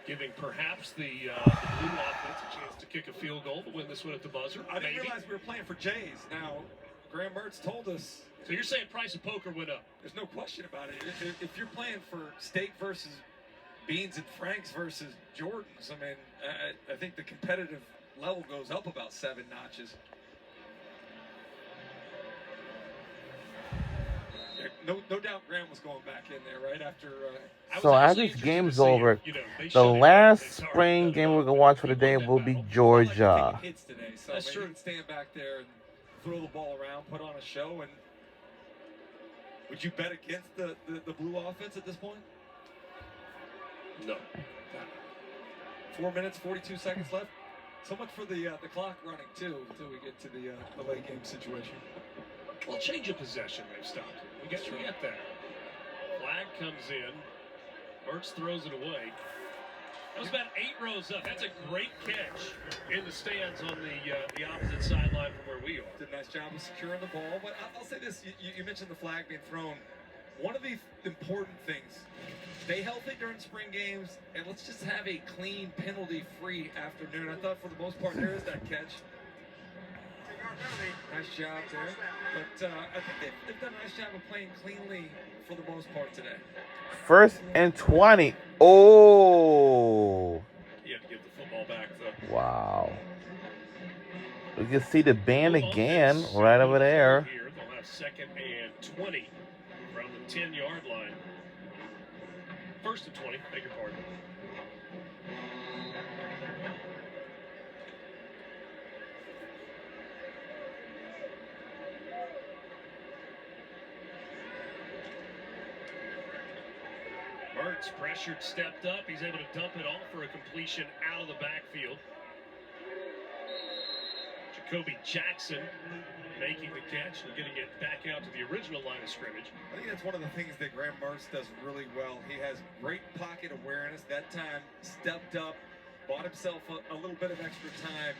giving perhaps the Blue offense a chance to kick a field goal to win this one at the buzzer. I didn't realize we were playing for Jays. Now, Graham Mertz told us. So you're saying price of poker went up? There's no question about it. If you're playing for steak versus beans and franks versus Jordans, I mean, I think the competitive level goes up about 7 notches. No doubt Graham was going back in there right after. So after this game's over, the last spring game we're going to watch for the day will be Georgia. Hits today, so that's true. Stand back there and throw the ball around, put on a show. And would you bet against the Blue offense at this point? No. 4 minutes, 42 seconds left. So much for the clock running too until we get to the late game situation. Well, change of possession, they've stopped it. We get that. Flag comes in. Mertz throws it away. That was about 8 rows up. That's a great catch in the stands on the opposite sideline from where we are. Did a nice job of securing the ball. But I'll say this. You mentioned the flag being thrown. One of the important things, stay healthy during spring games, and let's just have a clean, penalty-free afternoon. I thought for the most part there is that catch. Nice job there. But I think they've done a nice job of playing cleanly for the most part today. 1st and 20. Oh. You have to give the football back, though. Wow. We can see the band again right over there. Here, they'll have 2nd and 20 from the 10-yard line. 1st and 20, beg your pardon. Mertz pressured, stepped up. He's able to dump it off for a completion out of the backfield. Jacoby Jackson making the catch and getting it back out to the original line of scrimmage. I think that's one of the things that Graham Mertz does really well. He has great pocket awareness. That time, stepped up, bought himself a little bit of extra time,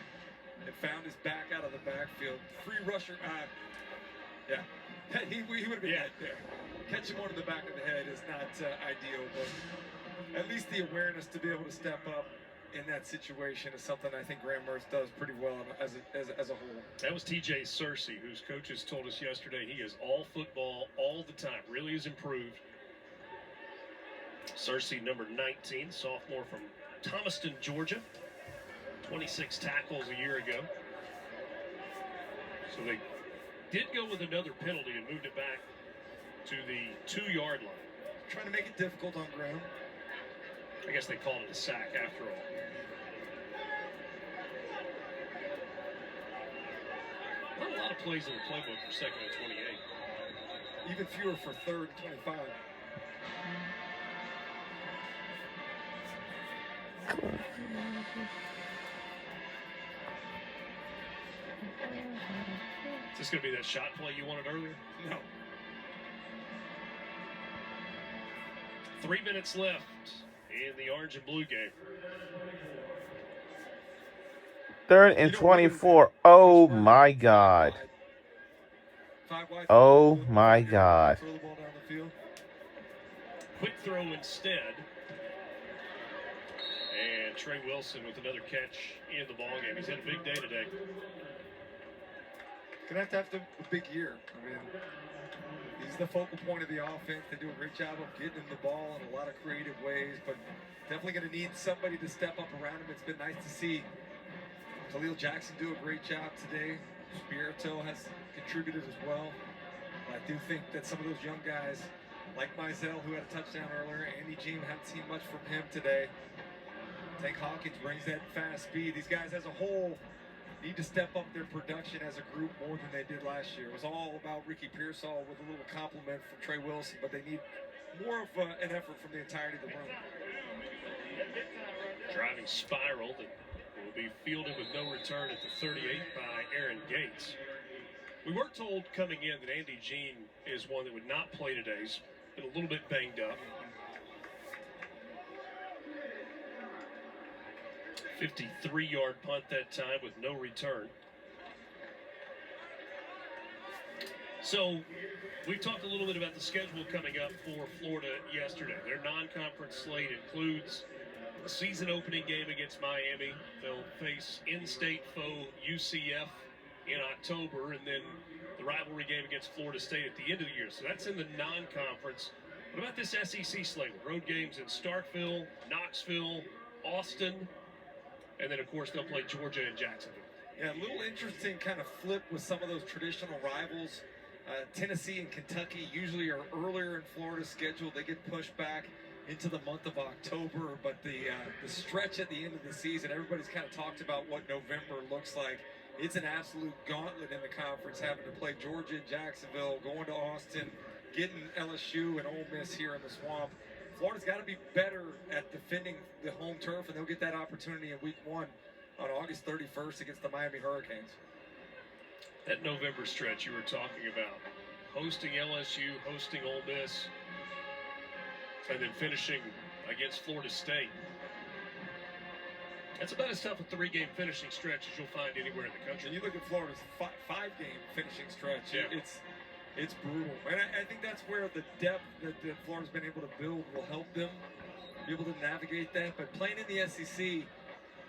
and found his back out of the backfield. Free rusher. Yeah, he would have been dead there. Catching one in the back of the head is not ideal, but at least the awareness to be able to step up in that situation is something I think Graham Mertz does pretty well as a whole. That was TJ Searcy, whose coaches told us yesterday he is all football all the time. Really has improved. Searcy, number 19, sophomore from Thomaston, Georgia. 26 tackles a year ago. So they did go with another penalty and moved it back to the 2-yard line. Trying to make it difficult on Graham. I guess they called it a sack after all. Not a lot of plays in the playbook for 2nd and 28. Even fewer for 3rd and 25. Is this going to be that shot play you wanted earlier? No. 3 minutes left in the orange and blue game. 3rd and 24. Oh my God. Oh my God. Quick throw instead. And Trey Wilson with another catch in the ballgame. He's had a big day today. Gonna have a big year. I mean, he's the focal point of the offense. They do a great job of getting him the ball in a lot of creative ways, but definitely going to need somebody to step up around him. It's been nice to see Khalil Jackson do a great job today. Spirito has contributed as well. But I do think that some of those young guys, like Mizell, who had a touchdown earlier, Andy Jean, haven't seen much from him today. Tank Hawkins brings that fast speed. These guys as a whole need to step up their production as a group more than they did last year. It was all about Ricky Pearsall with a little compliment from Trey Wilson, but they need more of an effort from the entirety of the run. Driving spiral that will be fielded with no return at the 38 by Aaron Gates. We were told coming in that Andy Jean is one that would not play today. He's been a little bit banged up. 53-yard punt that time with no return. So we've talked a little bit about the schedule coming up for Florida yesterday. Their non-conference slate includes The season opening game against Miami. They'll face in-state foe UCF in October, and then the rivalry game against Florida State at the end of the year. So that's in the non-conference. What about this SEC slate? Road games in Starkville, Knoxville, Austin, and then, of course, they'll play Georgia and Jacksonville. Yeah, a little interesting kind of flip with some of those traditional rivals. Tennessee and Kentucky usually are earlier in Florida's schedule. They get pushed back into the month of October, but the stretch at the end of the season, everybody's kind of talked about what November looks like. It's an absolute gauntlet in the conference, having to play Georgia and Jacksonville, going to Austin, getting LSU and Ole Miss here in the Swamp. Florida's got to be better at defending the home turf, and they'll get that opportunity in Week 1 on August 31st against the Miami Hurricanes. That November stretch you were talking about, hosting LSU, hosting Ole Miss, and then finishing against Florida State. That's about as tough a 3-game finishing stretch as you'll find anywhere in the country. And you look at Florida's 5-game finishing stretch, yeah. It's brutal. And I think that's where the depth that Florida's been able to build will help them be able to navigate that. But playing in the SEC,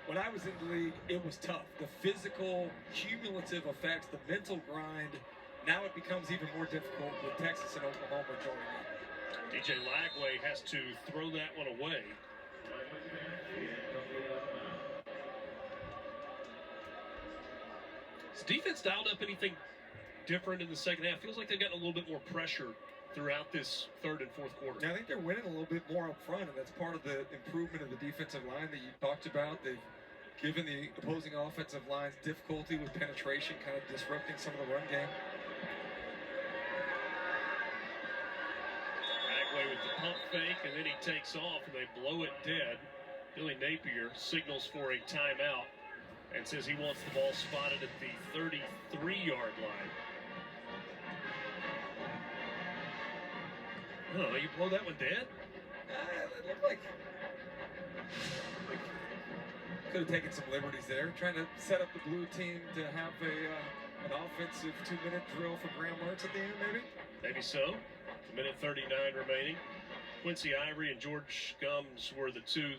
when I was in the league, it was tough. The physical, cumulative effects, the mental grind, now it becomes even more difficult with Texas and Oklahoma joining in. DJ Lagway has to throw that one away. Has defense dialed up anything different in the second half? Feels like they've gotten a little bit more pressure throughout this third and fourth quarter. Yeah, I think they're winning a little bit more up front, and that's part of the improvement of the defensive line that you talked about. They've given the opposing offensive lines difficulty with penetration, kind of disrupting some of the run game. Lagway with the pump fake, and then he takes off, and they blow it dead. Billy Napier signals for a timeout and says he wants the ball spotted at the 33-yard line. Oh, you blow that one dead? It looked like could have taken some liberties there, trying to set up the blue team to have an offensive 2-minute drill for Graham Mertz at the end, maybe? Maybe so. A minute 39 remaining. Quincy Ivory and George Gums were the two